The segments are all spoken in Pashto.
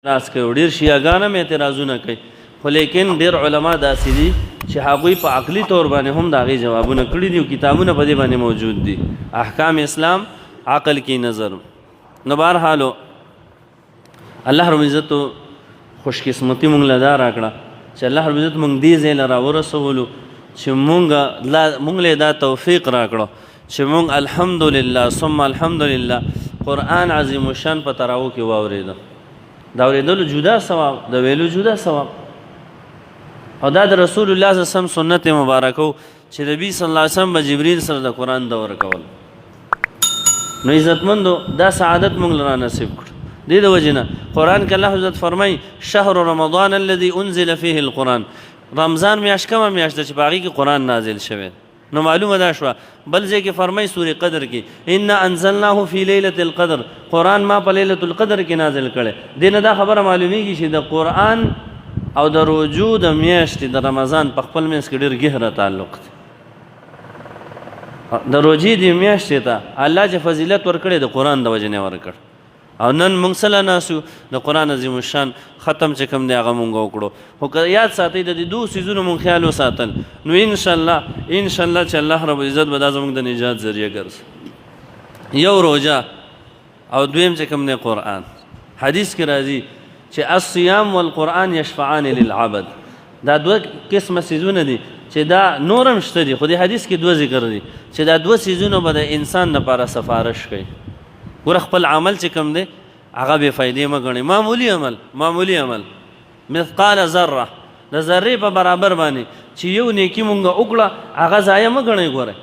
اعتراض کوي ډېر شیعهګان هم اعتراضونه کوي خو لیکن ډېر علما داسې دي چې هغوی په عقلي طور باندې هم د هغې جوابونه کړي دي او کتابونه په دې باندې موجود دي احکام اسلام عقل کی نظر نو بهرحالو الله رب العزت خوش قسمتي مونږ له دا راکړه چې الله رب العزت مونږ دې ځای له راورسولو چې مونږ له دا توفیق راکړو چې مونږ الحمدلله ثم الحمدلله قرآن عظیم الشان په تراو کې واورېده دا اورېدلو جدا ثواب د ویلو جدا ثواب او دا د رسول الله صلی الله علیه وسلم سنت مبارکو چې نبی صلی الله علیه وسلم به جبریل سره د قرآن دور کول نو عزتمندو دا سعادت مونږ له نصیب کړو دې د وجې نه قرآن کې الله عزت فرمایي شهر رمضان الذي انزل فيه القرآن رمضان میاشت کومه میاشت ده چې په هغې کې قرآن نازل شوی نو معلومه دا شوه بل ځای کې فرمایي سورې قدر کې انا انزلناه فی لیلة القدر قرآن ما په لیلة القدر کې نازل کړی دې نه دا خبره معلومیږي چې د قرآن او د روجو د میاشتې د رمضان په خپل منځ کې ډېر ګهره تعلق دی د روجې د میاشتې ته الله چې فضیلت ورکړی د قرآن د وجې نه ورکړ او نن مونږ سره ناسو د قرآن عظیم الشان ختم چې کوم دی هغه مونږ وکړو خو که یاد ساتئ د دې دوه څیزونو مونږ خیال وساتل نو انشاءالله چې الله رب العزت به دا زموږ د نجات ذریعه ګرځي یو روژه او دویم چې کوم دی قرآن حدیث کې راځي چې الصیام والقرآن یشفعان للعبد دا دوه قسمه څیزونه دي چې دا نورم شته دي خو د حدیث کې دوه ذکر دي چې دا دوه څیزونه به د انسان لپاره سفارش کوي ګوره خپل عمل چې کوم دی هغه بې فایدې مه ګڼئ معمولي عمل مثقال ذره د ذرې په برابر باندې چې یو نیکي مونږ وکړه هغه ضایع مه ګڼئ ګوره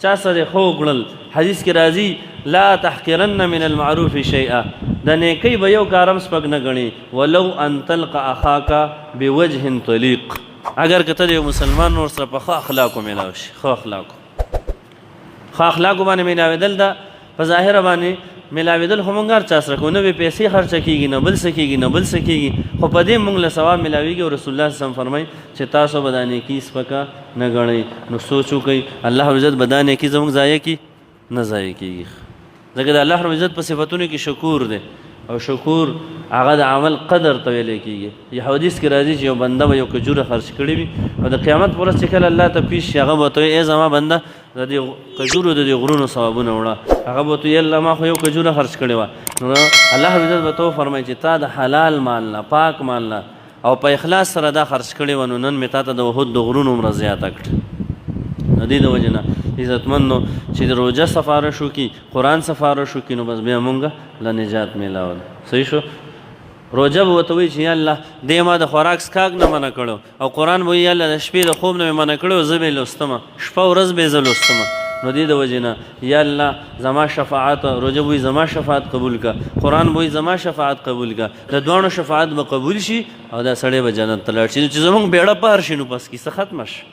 چا سره خو وکړل حدیث کې راځي لا تحقرن من المعروف شیئا د نیکۍ به یو کارم سپک نه ګڼي ولو ان تلقى اخاک بوجه طلیق اگر که ته د یو مسلمان نور سره په ښه اخلاقو میلاو شي ښه اخلاقو باندې میلاوېدل دا په ظاهره باندې ملاوېدل خو مونږ هر چا سره کوو نه به پیسې خرچه کېږي نه بل څه کېږي خو په دې مونږ له ثواب ملاوېږي او رسول الله صلی الله علیه وسلم فرمایي چې تاسو به دا نیکي سپکه نه ګڼئ نو سوچ وکئ الله رب العزت به دا نیکي زموږ ضایع کړي نه ضایع کېږي ځکه د الله رب العزت په صفتونو کې شکور دی او شکور هغه د عمل قدر ته ویلی کېږي یو حدیث کې راځي چې یو بنده به یو کجوره خرڅ کړې وي او د قیامت په ورځ چې کله الله ته پیش شي هغه به ورته وایي ای زما بنده د دې کجورو د دې غرونو ثوابونه وړه هغه به ورته وایي الله ما خو یو کجوره خرڅ کړې وه نو الله رب العزت به ته وفرمایي چې تا د حلال مال نه پاک مال نه او په اخلاص سره دا خرڅ کړې وه نو نن مې تا ته د احد د غرونو عمره زیاته کړه د دې د وجې نه عزتمندو چې د روژه سفارش وکړي قرآن سفارش وکړي نو بس بیا مونږ له نجات میلاوله صحیح شو روژه به ورته وایي چې یا الله دې ما د خوراک څښاک نه منع کړو او قرآن به وایي یا الله د شپې د خوب نه مې منع کړی زه به یې لوستمه شپه ورځ به یې زه لوستمه نو دې د وجې نه یا الله زما شفاعت روژه به وایي زما شفاعت قبول که قرآن به وایي زما شفاعت قبول که د دواړو شفاعت به قبول شي او دا سړی به جنت ته لاړ شي چې زموږ بیړه پهر شي نو بس کیسه ختمه شي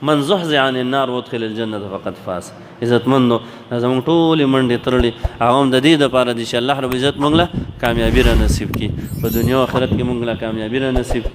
من زحزح عن النار وادخل الجنة فقد فاز عزتمندو دا زموږ ټولې منډې ترړې هغه هم د دې دپاره دي چې الله رب عزت موږ له کامیابي را نصیب کړي په دنیا او آخرت کې موږ له کامیابي را نصیب کړي